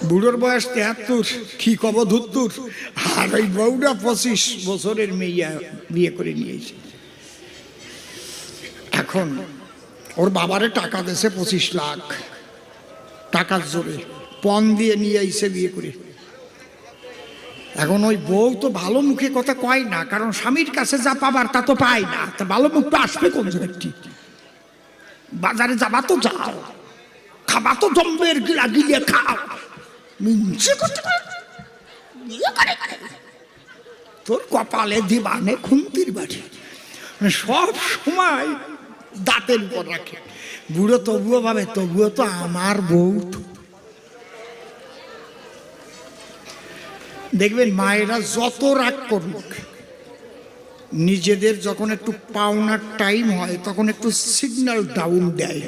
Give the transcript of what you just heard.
বুড়োর বয়স 73, কি কব ধুত্তুর, আর ওই বউটা 25 বছরের মেয়ে বিয়ে করে নিয়েছে। এখন ওর বাবারে টাকা দিয়েছে 25 লাখ টাকার জোরে, পণ দিয়ে নিয়ে আইসে বিয়ে করে। এখন ওই বউ তো ভালো মুখে কথা কয় না, কারণ স্বামীর কাছে যা পাবার তা তো পায় না, তা ভালো মুখ তো আসবে কোন জায়গাটি? বাজারে যাবা তো যাও, খাবা তো জম্বের গিলা গিলিয়ে খাও, মিঞ্চে করতে তোর কপালে দিবানে খুন্তির বাড়ি, সব সময় দাঁতের উপর রাখে। বুড়ো তবুও ভাবে তবুও তো আমার বউ। দেখবেন মায়েরা যত রাগ করুক, নিজেদের যখন একটু পাওনার টাইম হয় তখন একটু সিগন্যাল ডাউন দেয়।